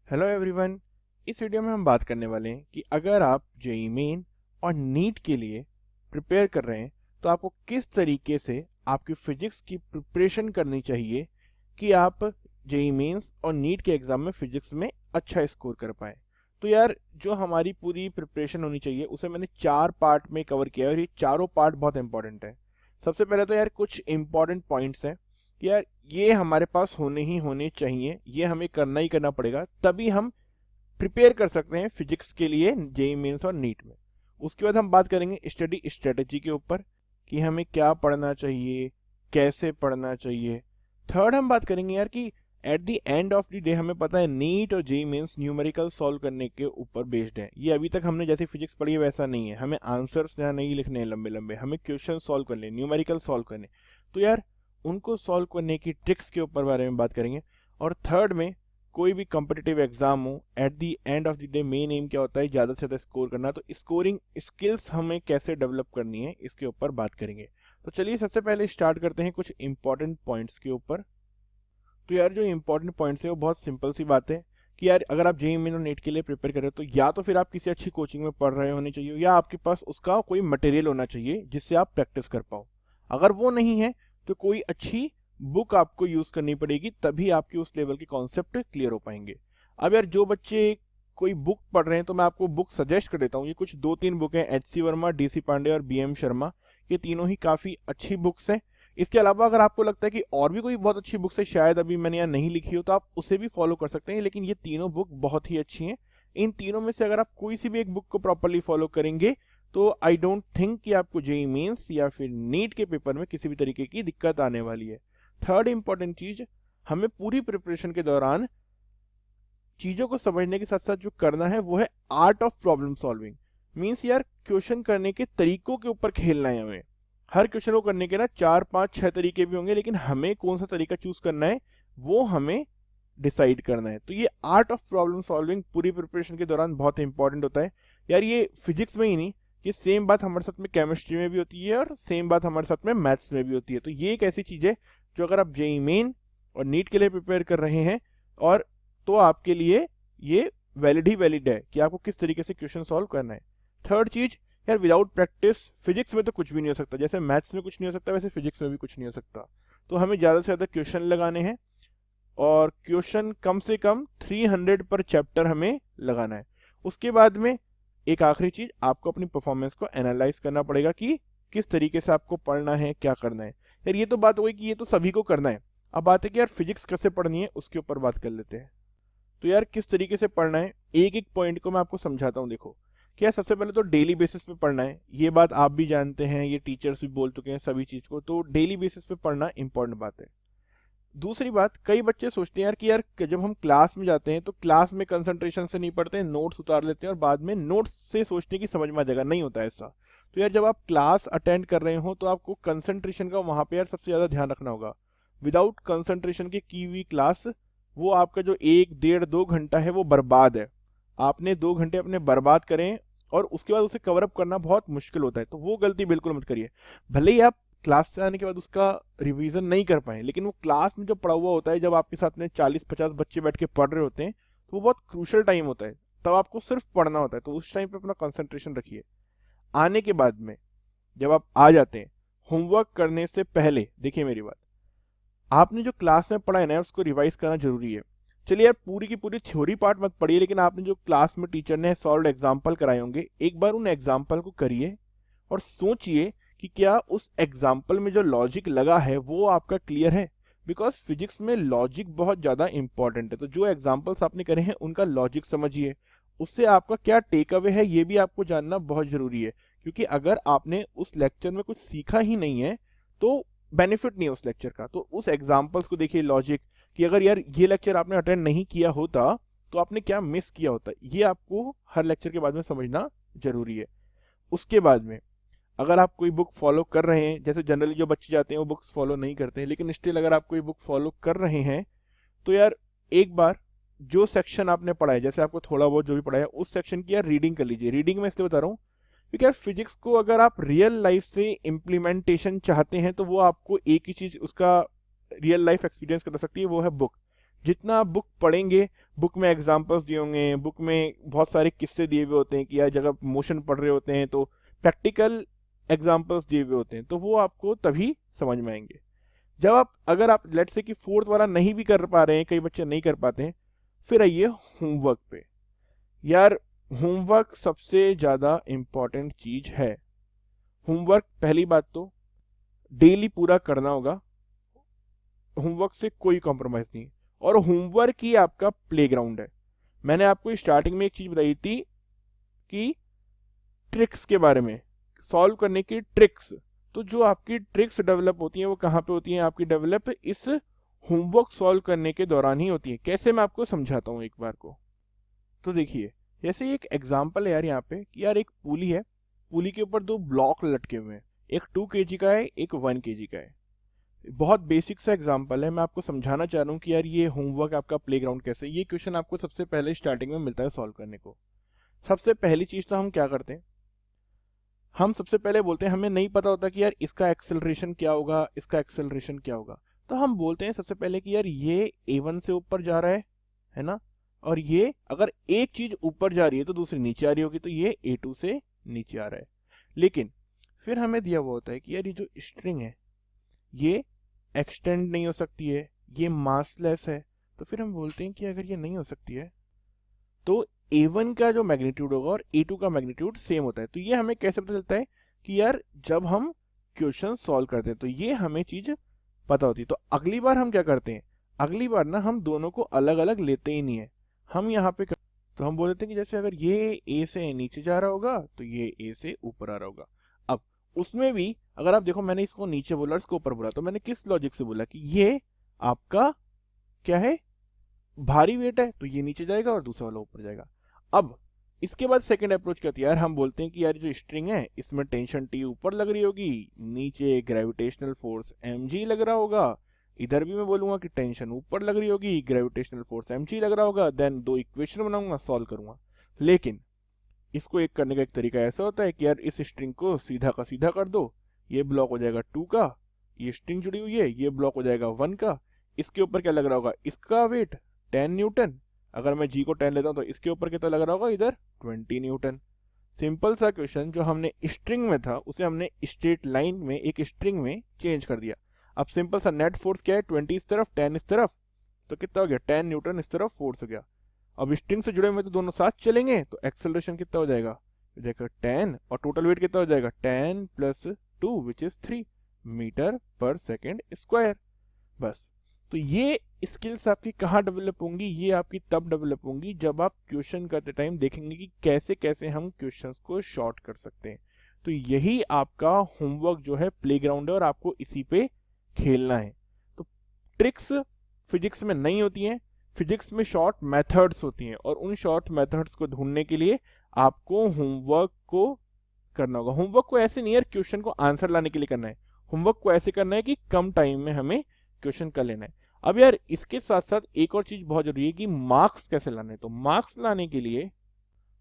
Hello everyone. इस video में हम बात करने वाले हैं कि अगर आप जेईई मेन और नीट के लिए प्रिपेयर कर रहे हैं तो आपको किस तरीके से आपकी फिजिक्स की प्रिपरेशन करनी चाहिए कि आप जेईई मेंस और नीट के एग्जाम में फिजिक्स में अच्छा स्कोर कर पाए। तो यार जो हमारी पूरी प्रिपरेशन होनी चाहिए उसे मैंने 4 पार्ट में कवर किया है और ये चारों पार्ट बहुत इंपॉर्टेंट है। सबसे पहले तो यार कुछ इंपॉर्टेंट पॉइंट्स हैं कि यार ये हमारे पास होने ही होने चाहिए, ये हमें करना ही करना पड़ेगा, तभी हम प्रिपेयर कर सकते हैं फिजिक्स के लिए जेईई मेंस और नीट में। उसके बाद हम बात करेंगे स्टडी स्ट्रेटजी के ऊपर कि हमें क्या पढ़ना चाहिए, कैसे पढ़ना चाहिए। थर्ड हम बात करेंगे यार कि at the end of the day हमें पता है नीट और जेईई मेंस न्यूमेरिकल सॉल्व करने के ऊपर बेस्ड है। ये अभी तक हमने जैसे फिजिक्स पढ़ी है वैसा नहीं है, हमें आंसर्स यहाँ नहीं लिखने हैं लंबे लंबे, हमें क्वेश्चन सॉल्व करने, न्यूमेरिकल सॉल्व करने। तो यार उनको सॉल्व करने की ट्रिक्स के ऊपर बारे में बात करेंगे। और थर्ड में कोई भी कॉम्पिटिटिव एग्जाम हो, at the end of the day main M क्या होता है, ज़्यादा से ज़्यादा स्कोर करना। तो स्कोरिंग स्किल्स हमें कैसे डेवलप करनी है इसके ऊपर बात करेंगे। तो चलिए सबसे पहले स्टार्ट करते हैं कुछ इंपॉर्टेंट पॉइंट्स के ऊपर। तो यार जो इंपॉर्टेंट पॉइंट्स है वो बहुत सिंपल सी बात है कि यार अगर आप जेईई मेन और नीट के लिए प्रिपेयर कर रहे हो तो या तो फिर आप किसी अच्छी कोचिंग में पढ़ रहे होने चाहिए या आपके पास उसका कोई मटेरियल होना चाहिए जिससे आप प्रैक्टिस कर पाओ। अगर वो नहीं है तो कोई अच्छी बुक आपको यूज करनी पड़ेगी, तभी आपके उस लेवल के कॉन्सेप्ट क्लियर हो पाएंगे। अब यार जो बच्चे कोई बुक पढ़ रहे हैं तो मैं आपको बुक सजेस्ट कर देता हूँ। ये कुछ 2-3 बुक हैं, एचसी वर्मा, डीसी पांडे और बीएम शर्मा। ये तीनों ही काफी अच्छी बुक्स हैं। इसके अलावा अगर आपको लगता है कि और भी कोई बहुत अच्छी बुक्स है शायद अभी मैंने यहाँ नहीं लिखी हो तो आप उसे भी फॉलो कर सकते हैं, लेकिन ये तीनों बुक बहुत ही अच्छी हैं। इन तीनों में से अगर आप कोई सी भी एक बुक को प्रॉपरली फॉलो करेंगे तो आई डोंट थिंक कि आपको जेईई मेंस या फिर नीट के पेपर में किसी भी तरीके की दिक्कत आने वाली है। थर्ड इंपॉर्टेंट चीज, हमें पूरी प्रिपरेशन के दौरान चीजों को समझने के साथ साथ जो करना है वो है art of problem solving. Means यार क्वेश्चन करने के तरीकों के ऊपर खेलना है हमें। हर क्वेश्चन को करने के ना 4-5-6 तरीके भी होंगे, लेकिन हमें कौन सा तरीका चूज करना है वो हमें डिसाइड करना है। तो ये आर्ट ऑफ प्रॉब्लम सॉल्विंग पूरी प्रिपरेशन के दौरान बहुत इंपॉर्टेंट होता है। यार ये फिजिक्स में ही नहीं, ये सेम बात हमारे साथ में केमिस्ट्री में भी होती है और सेम बात हमारे साथ में मैथ्स में भी होती है। तो ये एक ऐसी चीज है जो अगर आप जेईई मेन और नीट के लिए प्रिपेयर कर रहे हैं और तो आपके लिए ये वैलिड ही वैलिड है कि आपको किस तरीके से क्वेश्चन सॉल्व करना है। थर्ड चीज, यार विदाउट प्रैक्टिस फिजिक्स में तो कुछ भी नहीं हो सकता, जैसे मैथ्स में कुछ नहीं हो सकता वैसे फिजिक्स में भी कुछ नहीं हो सकता। तो हमें ज्यादा से ज्यादा क्वेश्चन लगाने हैं और क्वेश्चन कम से कम 300 पर चैप्टर हमें लगाना है। उसके बाद में एक आखिरी चीज, आपको अपनी परफॉर्मेंस को एनालाइज करना पड़ेगा कि किस तरीके से आपको पढ़ना है, क्या करना है। यार ये तो बात हो गई कि ये तो सभी को करना है। अब बात है कि यार फिजिक्स कैसे पढ़नी है उसके ऊपर बात कर लेते हैं। तो यार किस तरीके से पढ़ना है एक एक पॉइंट को मैं आपको समझाता हूँ। देखो क्या, सबसे पहले तो डेली बेसिस पे पढ़ना है, ये बात आप भी जानते हैं, ये टीचर्स भी बोल चुके हैं सभी चीज को, तो डेली बेसिस पे पढ़ना इंपॉर्टेंट बात है। दूसरी बात, कई बच्चे सोचते हैं यार कि यार जब हम क्लास में जाते हैं तो क्लास में कंसंट्रेशन से नहीं पढ़ते हैं, नोट्स उतार लेते हैं और बाद में नोट्स से सोचते हैं कि समझ में आ जाएगा, नहीं होता ऐसा। तो यार जब आप क्लास अटेंड कर रहे हो तो आपको कंसंट्रेशन का वहां पे यार सबसे ज्यादा ध्यान रखना होगा। विदाउट कंसंट्रेशन के की हुई क्लास, वो आपका जो 1-1.5-2 घंटा है वो बर्बाद है। आपने 2 घंटे अपने बर्बाद करें और उसके बाद उसे कवर अप करना बहुत मुश्किल होता है, तो वो गलती बिल्कुल मत करिए। भले ही आप क्लास से आने के बाद उसका रिवीजन नहीं कर पाए, लेकिन वो क्लास में जो पढ़ा हुआ होता है, जब आपके साथ में 40-50 बच्चे बैठ के पढ़ रहे होते हैं तो वो बहुत क्रूशल टाइम होता है, तब आपको सिर्फ पढ़ना होता है। तो उस टाइम पे अपना कंसंट्रेशन रखिए। आने के बाद में जब आप आ जाते हैं, होमवर्क करने से पहले देखिए मेरी बात, आपने जो क्लास में पढ़ा है ना उसको रिवाइज करना जरूरी है। चलिए यार पूरी की पूरी थ्योरी पार्ट मत पढ़िए, लेकिन आपने जो क्लास में टीचर ने सॉल्व एग्जाम्पल कराए होंगे एक बार उन एग्जाम्पल को करिए और सोचिए कि क्या उस एग्जाम्पल में जो लॉजिक लगा है वो आपका क्लियर है। बिकॉज फिजिक्स में लॉजिक बहुत ज्यादा इंपॉर्टेंट है, तो जो एग्जाम्पल्स आपने करे हैं उनका लॉजिक समझिए, उससे आपका क्या टेक अवे है ये भी आपको जानना बहुत जरूरी है। क्योंकि अगर आपने उस लेक्चर में कुछ सीखा ही नहीं है तो बेनिफिट नहीं है उस लेक्चर का। तो उस एग्जाम्पल्स को देखिए, लॉजिक, कि अगर यार ये लेक्चर आपने अटेंड नहीं किया होता तो आपने क्या मिस किया होता, ये आपको हर लेक्चर के बाद में समझना जरूरी है। उसके बाद में अगर आप कोई बुक फॉलो कर रहे हैं, जैसे जनरली जो बच्चे जाते हैं वो बुक्स फॉलो नहीं करते हैं, लेकिन स्टिल अगर आप कोई बुक फॉलो कर रहे हैं तो यार एक बार जो सेक्शन आपने पढ़ा है, जैसे आपको थोड़ा बहुत जो भी पढ़ा है उस सेक्शन की यार रीडिंग कर लीजिए। रीडिंग में इसलिए बता रहा हूँ क्योंकि यार फिजिक्स को अगर आप रियल लाइफ से इम्प्लीमेंटेशन चाहते हैं तो वो आपको एक ही चीज उसका रियल लाइफ एक्सपीरियंस करा सकती है, वो है बुक। जितना आप बुक पढ़ेंगे, बुक में एग्जाम्पल्स दिए होंगे, बुक में बहुत सारे किस्से दिए हुए होते हैं कि यार जब आप मोशन पढ़ रहे होते हैं तो प्रैक्टिकल एग्जाम्पल्स दिए हुए होते हैं, तो वो आपको तभी समझ में आएंगे। जब आप, अगर आप लेट्स से कि फोर्थ वाला नहीं भी कर पा रहे हैं, कई बच्चे नहीं कर पाते हैं, फिर आइए होमवर्क पे। यार होमवर्क सबसे ज़्यादा इम्पॉर्टेंट चीज है। होमवर्क पहली बात तो डेली पूरा करना होगा, होमवर्क से कोई कॉम्प्रोमाइज नहीं। और होमवर्क ही आपका प्लेग्राउंड है। मैंने आपको स्टार्टिंग में एक चीज बताई थी कि ट्रिक्स के बारे में, सॉल्व करने की ट्रिक्स। तो जो आपकी ट्रिक्स डेवलप होती हैं वो कहाँ पे होती हैं? आपकी डेवलप इस होमवर्क सॉल्व करने के दौरान ही होती है। कैसे, मैं आपको समझाता हूँ एक बार को। तो देखिए, जैसे एक एग्जांपल है यार यहाँ पे कि यार एक पुली है, पुली के ऊपर दो ब्लॉक लटके हुए हैं, एक 2 kg का है, एक 1 kg का है। बहुत बेसिक सा एग्जांपल है, मैं आपको समझाना चाह रहा हूँ कि यार ये होमवर्क आपका प्लेग्राउंड कैसे। ये क्वेश्चन आपको सबसे पहले स्टार्टिंग में मिलता है सॉल्व करने को। सबसे पहली चीज तो हम क्या करते हैं, हम सबसे पहले बोलते हैं, हमें नहीं पता होता कि यार इसका एक्सेलरेशन क्या होगा, इसका एक्सेलरेशन क्या होगा। तो हम बोलते हैं सबसे पहले कि यार ये A1 से ऊपर जा रहा है ना, और ये अगर एक चीज ऊपर जा रही है तो दूसरी नीचे आ रही होगी, तो ये A2 से नीचे आ रहा है। लेकिन फिर हमें दिया हुआ होता है कि यार ये जो स्ट्रिंग है ये एक्सटेंड नहीं हो सकती है, ये मासलेस है। तो फिर हम बोलते हैं कि अगर ये नहीं हो सकती है तो A1 का जो मैग्नीट्यूड होगा और A2 का मैग्नीट्यूड सेम होता है। तो ये हमें कैसे पता चलता है कि यार जब हम क्वेश्चन सॉल्व करते हैं तो ये हमें चीज पता होती है। तो अगली बार हम क्या करते हैं, अगली बार ना हम दोनों को अलग अलग लेते ही नहीं है, हम यहाँ पे तो हम बोल देते हैं कि जैसे अगर ये A से नीचे जा रहा होगा तो ये A से ऊपर आ रहा होगा। अब उसमें भी अगर आप देखो, मैंने इसको नीचे बोला, इसको ऊपर बोला, तो मैंने किस लॉजिक से बोला कि ये आपका क्या है, भारी वेट है, तो ये नीचे जाएगा और दूसरा वाला ऊपर जाएगा। अब इसके बाद सेकंड अप्रोच क्या होती है, यार हम बोलते हैं कि यार जो स्ट्रिंग है इसमें टेंशन T ऊपर लग रही होगी, नीचे ग्रेविटेशनल फोर्स mg लग रहा होगा। इधर भी मैं बोलूंगा कि टेंशन ऊपर लग रही होगी, ग्रेविटेशनल फोर्स mg लग रहा होगा। देन दो इक्वेशन बनाऊंगा, सॉल्व करूंगा। लेकिन इसको एक करने का एक तरीका ऐसा होता है कि यार इस स्ट्रिंग को सीधा का सीधा कर दो, ये ब्लॉक हो जाएगा 2 का, ये स्ट्रिंग जुड़ी हुई है, ये ब्लॉक हो जाएगा 1 का। इसके ऊपर क्या लग रहा होगा, इसका वेट 10 न्यूटन। अगर मैं जी को 10 लेता हूं तो इसके ऊपर कितना लग रहा होगा, इधर 20 न्यूटन। सिंपल सा क्वेश्चन जो हमने स्ट्रिंग में था उसे हमने स्ट्रेट लाइन में एक स्ट्रिंग में चेंज कर दिया। अब सिंपल सा नेट फोर्स क्या है, 20 इस तरफ 10 इस तरफ, तो कितना हो गया 10 न्यूटन इस तरफ फोर्स हो गया। अब स्ट्रिंग से जुड़े हुए तो दोनों साथ चलेंगे, तो एक्सेलरेशन कितना हो जाएगा, देखो 10, और टोटल वेट कितना हो जाएगा 10 प्लस 2 विच इज 3 मीटर पर सेकेंड स्क्वायर। बस। तो ये स्किल्स आपकी कहाँ डेवलप होंगी, ये आपकी तब डेवलप होंगी जब आप क्वेश्चन करते टाइम देखेंगे कि कैसे कैसे हम क्वेश्चंस को शॉर्ट कर सकते हैं। तो यही आपका होमवर्क जो है प्लेग्राउंड है, और आपको इसी पे खेलना है। तो ट्रिक्स फिजिक्स में नहीं होती हैं, फिजिक्स में शॉर्ट मेथड्स होती हैं, और उन शॉर्ट मेथड्स को ढूंढने के लिए आपको होमवर्क को करना होगा। होमवर्क को ऐसे नहीं यार क्वेश्चन को आंसर लाने के लिए करना है, होमवर्क को ऐसे करना है कि कम टाइम में हमें क्वेश्चन कर लेना है। अब यार इसके साथ साथ एक और चीज बहुत जरूरी है कि मार्क्स कैसे लाने। तो मार्क्स लाने के लिए,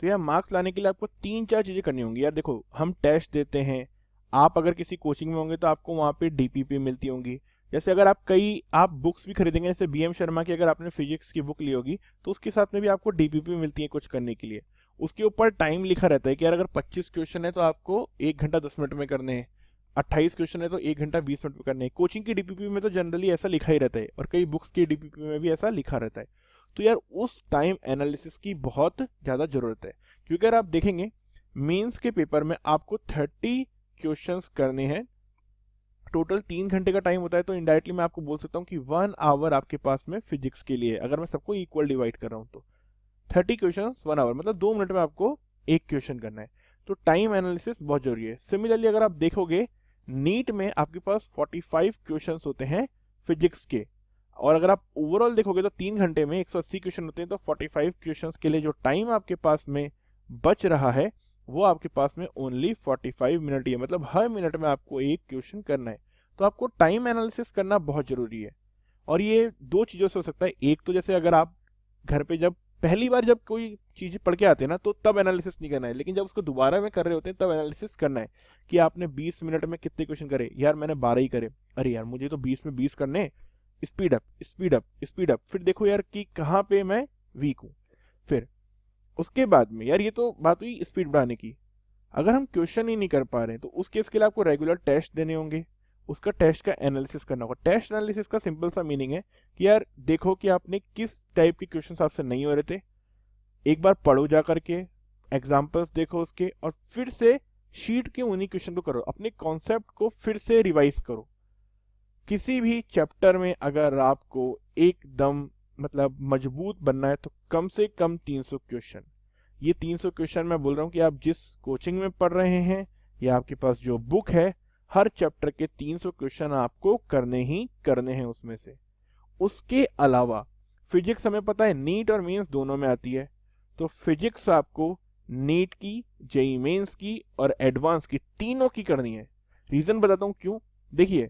तो यार मार्क्स लाने के लिए आपको 3-4 चीजें करनी होंगी। यार देखो, हम टेस्ट देते हैं, आप अगर किसी कोचिंग में होंगे तो आपको वहां पे डीपीपी मिलती होंगी। जैसे अगर आप बुक्स भी खरीदेंगे, जैसे BM शर्मा की अगर आपने फिजिक्स की बुक ली होगी तो उसके साथ में भी आपको डीपीपी मिलती है कुछ करने के लिए। उसके ऊपर टाइम लिखा रहता है कि यार अगर 25 क्वेश्चन है तो आपको 1 घंटा 10 मिनट में करने हैं, 28 क्वेश्चन है तो 1 घंटा 20 मिनट में करने हैं। कोचिंग की डीपीपी में तो जनरली ऐसा लिखा ही रहता है, और कई बुक्स की डीपीपी में भी ऐसा लिखा रहता है। तो यार उस टाइम एनालिसिस की बहुत ज्यादा जरूरत है, क्योंकि अगर आप देखेंगे मेंस के पेपर में आपको 30 क्वेश्चंस करने हैं, टोटल 3 घंटे का टाइम होता है। तो इनडायरेक्टली मैं आपको बोल सकता हूँ कि 1 आवर आपके पास में फिजिक्स के लिए, अगर मैं सबको इक्वल डिवाइड कर रहा हूँ तो 30 क्वेश्चन 1 आवर, मतलब 2 मिनट में आपको एक क्वेश्चन करना है। तो टाइम एनालिसिस बहुत जरूरी है। सिमिलरली अगर आप देखोगे नीट में आपके पास 45 क्वेश्चंस होते हैं फिजिक्स के, और अगर आप ओवरऑल देखोगे तो 3 घंटे में 180 क्वेश्चन होते हैं। तो 45 क्वेश्चंस के लिए जो टाइम आपके पास में बच रहा है वो आपके पास में ओनली 45 मिनट ही है, मतलब हर मिनट में आपको एक क्वेश्चन करना है। तो आपको टाइम एनालिसिस करना बहुत जरूरी है। और ये दो चीजों से हो सकता है, एक तो जैसे अगर आप घर पे जब पहली बार जब कोई चीज पढ़ के आते हैं ना तो तब एनालिसिस नहीं करना है, लेकिन जब उसको दोबारा में कर रहे होते हैं तब एनालिसिस करना है कि आपने 20 मिनट में कितने क्वेश्चन करे। यार मैंने 12 ही करे, अरे यार मुझे तो 20 में 20 करने, speed up speed up speed up, फिर देखो यार कि कहाँ पे मैं वीक हूँ। फिर उसके बाद में यार ये तो बात हुई स्पीड बढ़ाने की। अगर हम क्वेश्चन ही नहीं कर पा रहे हैं तो उस केस के लिए आपको रेगुलर टेस्ट देने होंगे, उसका टेस्ट का एनालिसिस करना होगा। टेस्ट एनालिसिस का सिंपल सा मीनिंग है कि यार देखो कि आपने किस टाइप के क्वेश्चन आपसे नहीं हो रहे थे, एक बार पढ़ो जा करके, एग्जाम्पल्स देखो उसके, और फिर से शीट के उन्हीं क्वेश्चन को करो, अपने कॉन्सेप्ट को फिर से रिवाइज करो। किसी भी चैप्टर में अगर आपको एकदम मतलब मजबूत बनना है तो कम से कम 300 क्वेश्चन। ये 300 क्वेश्चन मैं बोल रहा हूँ कि आप जिस कोचिंग में पढ़ रहे हैं या आपके पास जो बुक है, हर चैप्टर के 300 क्वेश्चन आपको करने ही करने हैं उसमें से। उसके अलावा फिजिक्स हमें पता है नीट और मेंस दोनों में आती है, तो फिजिक्स आपको नीट की, जेई मेंस की और एडवांस की तीनों की करनी है। रीजन बताता हूँ क्यों। देखिए,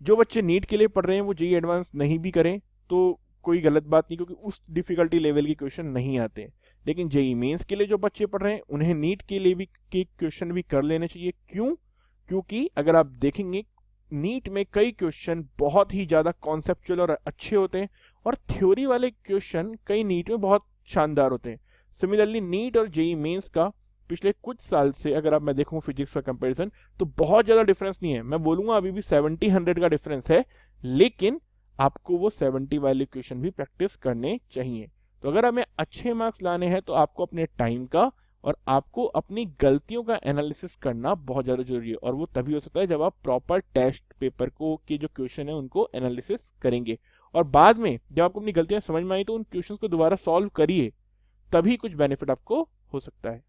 जो बच्चे नीट के लिए पढ़ रहे हैं वो जेई एडवांस नहीं भी करें तो कोई गलत बात नहीं, क्योंकि उस डिफिकल्टी लेवल के क्वेश्चन नहीं आते। लेकिन जेई मेंस के लिए जो बच्चे पढ़ रहे हैं उन्हें नीट के लिए भी के क्वेश्चन भी कर लेने चाहिए। क्यों? क्योंकि अगर आप देखेंगे नीट में कई क्वेश्चन बहुत ही ज्यादा कॉन्सेप्चुअल और अच्छे होते हैं, और थ्योरी वाले क्वेश्चन कई नीट में बहुत शानदार होते हैं। सिमिलरली नीट और जेई मेंस का पिछले कुछ साल से अगर आप मैं देखूं फिजिक्स का कंपैरिजन तो बहुत ज्यादा डिफरेंस नहीं है। मैं बोलूंगा अभी भी 70-100 का डिफरेंस है, लेकिन आपको वो 70 वाले क्वेश्चन भी प्रैक्टिस करने चाहिए। तो अगर हमें अच्छे मार्क्स लाने हैं तो आपको अपने टाइम का और आपको अपनी गलतियों का एनालिसिस करना बहुत ज़्यादा जरूरी है, और वो तभी हो सकता है जब आप प्रॉपर टेस्ट पेपर को के जो क्वेश्चन है उनको एनालिसिस करेंगे, और बाद में जब आपको अपनी गलतियां समझ में आई तो उन क्वेश्चंस को दोबारा सॉल्व करिए, तभी कुछ बेनिफिट आपको हो सकता है।